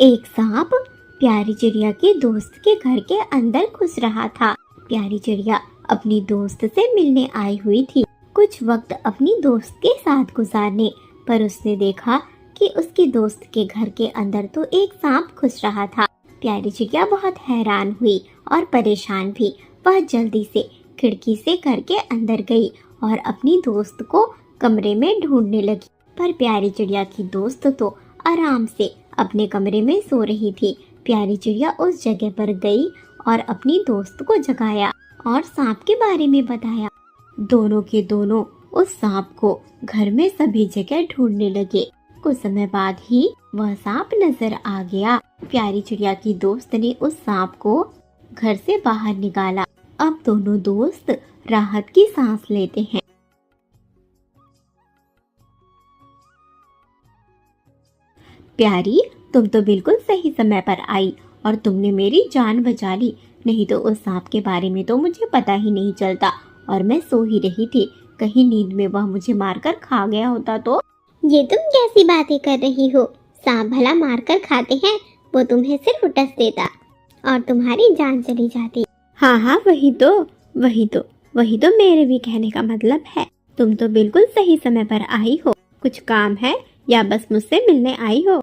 एक सांप प्यारी चिड़िया के दोस्त के घर के अंदर घुस रहा था। प्यारी चिड़िया अपनी दोस्त से मिलने आई हुई थी, कुछ वक्त अपनी दोस्त के साथ गुजारने, पर उसने देखा कि उसके दोस्त के घर के अंदर तो एक सांप घुस रहा था। प्यारी चिड़िया बहुत हैरान हुई और परेशान भी। वह जल्दी से खिड़की से घर के अंदर गई और अपनी दोस्त को कमरे में ढूंढने लगी, पर प्यारी चिड़िया की दोस्त तो आराम से अपने कमरे में सो रही थी। प्यारी चिड़िया उस जगह पर गई और अपनी दोस्त को जगाया और सांप के बारे में बताया। दोनों के दोनों उस सांप को घर में सभी जगह ढूंढने लगे। कुछ समय बाद ही वह सांप नजर आ गया। प्यारी चिड़िया की दोस्त ने उस सांप को घर से बाहर निकाला। अब दोनों दोस्त राहत की सांस लेते हैं। प्यारी, तुम तो बिल्कुल सही समय पर आई और तुमने मेरी जान बचा ली, नहीं तो उस सांप के बारे में तो मुझे पता ही नहीं चलता और मैं सो ही रही थी। कहीं नींद में वह मुझे मारकर खा गया होता तो। ये तुम कैसी बातें कर रही हो? सांप भला मारकर खाते हैं? वो तुम्हें सिर्फ उटस देता और तुम्हारी जान चली जाती। हाँ, वही तो मेरे भी कहने का मतलब है। तुम तो बिल्कुल सही समय पर आई हो। कुछ काम है या बस मुझसे मिलने आई हो?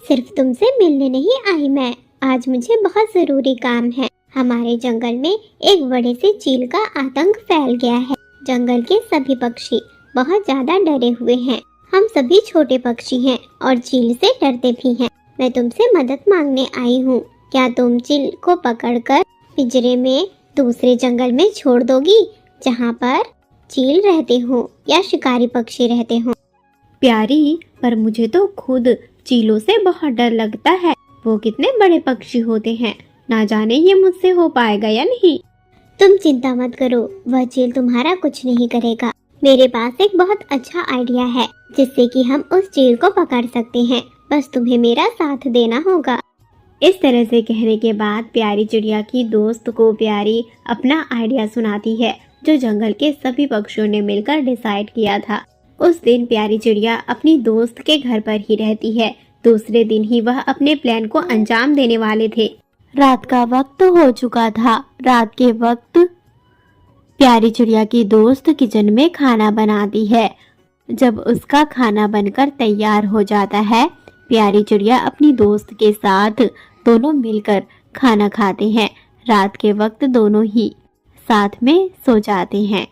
सिर्फ तुमसे मिलने नहीं आई मैं, आज मुझे बहुत जरूरी काम है। हमारे जंगल में एक बड़े से चील का आतंक फैल गया है। जंगल के सभी पक्षी बहुत ज्यादा डरे हुए हैं। हम सभी छोटे पक्षी हैं और चील से डरते भी हैं। मैं तुमसे मदद मांगने आई हूँ। क्या तुम चील को पकड़कर पिंजरे में दूसरे जंगल में छोड़ दोगी, जहाँ पर चील रहते हो या शिकारी पक्षी रहते हो? प्यारी, पर मुझे तो खुद चीलों से बहुत डर लगता है। वो कितने बड़े पक्षी होते हैं, ना जाने ये मुझसे हो पाएगा या नहीं। तुम चिंता मत करो, वह चील तुम्हारा कुछ नहीं करेगा। मेरे पास एक बहुत अच्छा आइडिया है जिससे कि हम उस चील को पकड़ सकते हैं। बस तुम्हें मेरा साथ देना होगा। इस तरह से कहने के बाद प्यारी चिड़िया की दोस्त को प्यारी अपना आइडिया सुनाती है, जो जंगल के सभी पक्षियों ने मिलकर डिसाइड किया था। उस दिन प्यारी चिड़िया अपनी दोस्त के घर पर ही रहती है। दूसरे दिन ही वह अपने प्लान को अंजाम देने वाले थे। रात का वक्त हो चुका था। रात के वक्त प्यारी चिड़िया की दोस्त किचन में खाना बनाती है। जब उसका खाना बनकर तैयार हो जाता है, प्यारी चिड़िया अपनी दोस्त के साथ दोनों मिलकर खाना खाते हैं। रात के वक्त दोनों ही साथ में सो जाते हैं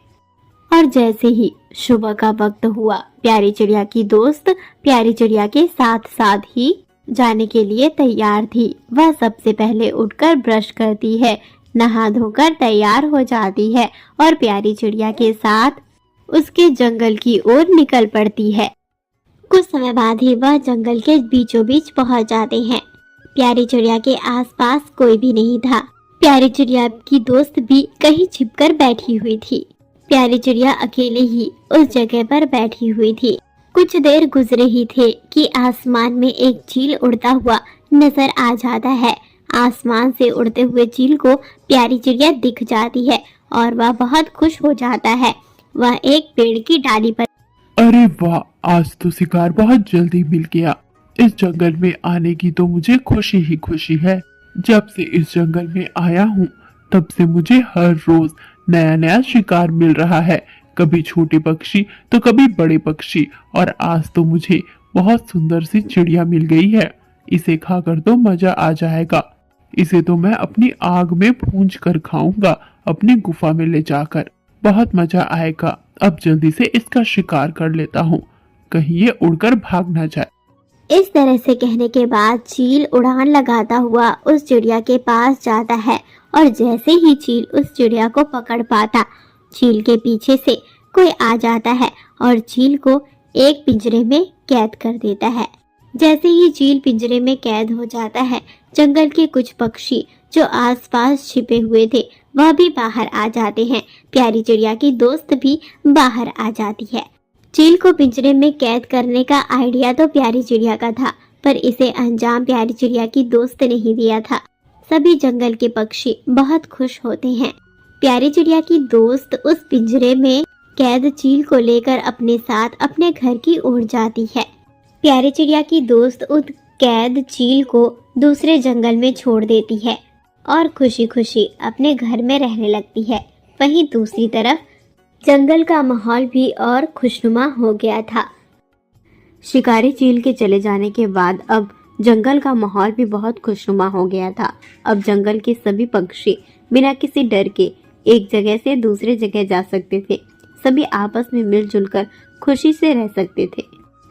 और जैसे ही सुबह का वक्त हुआ, प्यारी चिड़िया की दोस्त प्यारी चिड़िया के साथ साथ ही जाने के लिए तैयार थी। वह सबसे पहले उठकर ब्रश करती है, नहा धोकर तैयार हो जाती है और प्यारी चिड़िया के साथ उसके जंगल की ओर निकल पड़ती है। कुछ समय बाद ही वह जंगल के बीचों बीच पहुंच जाते हैं। प्यारी चिड़िया के आसपास कोई भी नहीं था। प्यारी चिड़िया की दोस्त भी कहीं छिपकर बैठी हुई थी। प्यारी चिड़िया अकेले ही उस जगह पर बैठी हुई थी। कुछ देर गुजरे ही थे कि आसमान में एक चील उड़ता हुआ नजर आ जाता है। आसमान से उड़ते हुए चील को प्यारी चिड़िया दिख जाती है और वह बहुत खुश हो जाता है। वह एक पेड़ की डाली पर, अरे वाह, आज तो शिकार बहुत जल्दी मिल गया। इस जंगल में आने की तो मुझे खुशी ही खुशी है। जब से इस जंगल में आया हूँ तब से मुझे हर रोज नया नया शिकार मिल रहा है। कभी छोटे पक्षी तो कभी बड़े पक्षी, और आज तो मुझे बहुत सुंदर सी चिड़िया मिल गई है। इसे खाकर तो मजा आ जाएगा। इसे तो मैं अपनी आग में भूंज कर खाऊंगा, अपनी गुफा में ले जाकर। बहुत मजा आएगा। अब जल्दी से इसका शिकार कर लेता हूँ, कहीं ये उड़कर भाग ना जाए। इस तरह से कहने के बाद चील उड़ान लगाता हुआ उस चिड़िया के पास जाता है और जैसे ही चील उस चिड़िया को पकड़ पाता, चील के पीछे से कोई आ जाता है और चील को एक पिंजरे में कैद कर देता है। जैसे ही चील पिंजरे में कैद हो जाता है, जंगल के कुछ पक्षी जो आसपास छिपे हुए थे वह भी बाहर आ जाते हैं। प्यारी चिड़िया की दोस्त भी बाहर आ जाती है। चील को पिंजरे में कैद करने का आइडिया तो प्यारी चिड़िया का था, पर इसे अंजाम प्यारी चिड़िया की दोस्त ने ही दिया था। सभी जंगल के पक्षी बहुत खुश होते हैं। प्यारी चिड़िया की दोस्त उस पिंजरे में कैद चील को लेकर अपने साथ अपने घर की ओर जाती है। प्यारी चिड़िया की दोस्त उस कैद चील को दूसरे जंगल में छोड़ देती है और खुशी खुशी अपने घर में रहने लगती है। वहीं दूसरी तरफ जंगल का माहौल भी और खुशनुमा हो गया था। शिकारी चील के चले जाने के बाद अब जंगल का माहौल भी बहुत खुशनुमा हो गया था। अब जंगल के सभी पक्षी बिना किसी डर के एक जगह से दूसरे जगह जा सकते थे। सभी आपस में मिलजुल कर खुशी से रह सकते थे।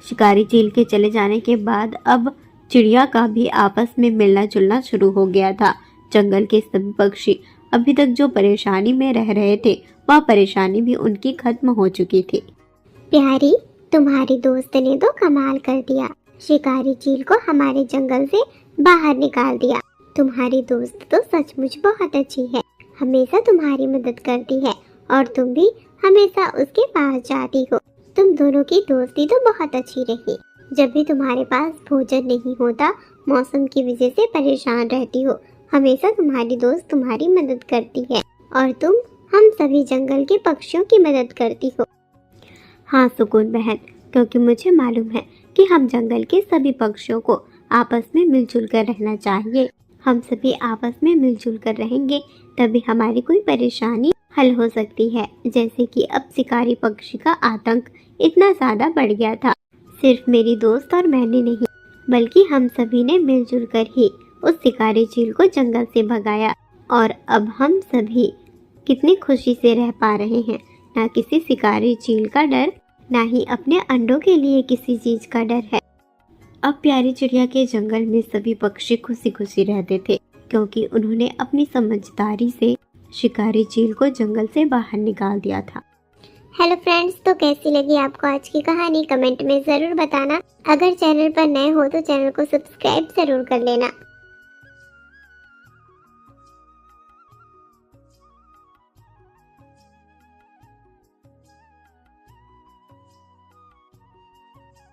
शिकारी चील के चले जाने के बाद अब चिड़िया का भी आपस में मिलना जुलना शुरू हो गया था। जंगल के सभी पक्षी अभी तक जो परेशानी में रह रहे थे, वह परेशानी भी उनकी खत्म हो चुकी थी। प्यारी, तुम्हारी दोस्त ने तो कमाल कर दिया। शिकारी चील को हमारे जंगल से बाहर निकाल दिया। तुम्हारी दोस्त तो सचमुच बहुत अच्छी है, हमेशा तुम्हारी मदद करती है और तुम भी हमेशा उसके पास जाती हो। तुम दोनों की दोस्ती तो बहुत अच्छी रही। जब भी तुम्हारे पास भोजन नहीं होता, मौसम की वजह से परेशान रहती हो, हमेशा तुम्हारी दोस्त तुम्हारी मदद करती है और तुम हम सभी जंगल के पक्षियों की मदद करती हो। हाँ सुकून बहन, क्योंकि मुझे मालूम है कि हम जंगल के सभी पक्षियों को आपस में मिलजुल कर रहना चाहिए। हम सभी आपस में मिलजुल कर रहेंगे तभी हमारी कोई परेशानी हल हो सकती है। जैसे कि अब शिकारी पक्षी का आतंक इतना ज़्यादा बढ़ गया था। सिर्फ मेरी दोस्त और मैंने नहीं, बल्कि हम सभी ने मिलजुल कर ही उस शिकारी चील को जंगल से भगाया और अब हम सभी कितनी खुशी से रह पा रहे हैं। ना किसी शिकारी चील का डर, ना ही अपने अंडों के लिए किसी चीज का डर है। अब प्यारी चिड़िया के जंगल में सभी पक्षी खुशी खुशी रहते थे, क्योंकि उन्होंने अपनी समझदारी से शिकारी चील को जंगल से बाहर निकाल दिया था। हेलो फ्रेंड्स, तो कैसी लगी आपको आज की कहानी कमेंट में ज़रूर बताना। अगर चैनल पर नए हो तो चैनल को सब्सक्राइब ज़रूर कर लेना।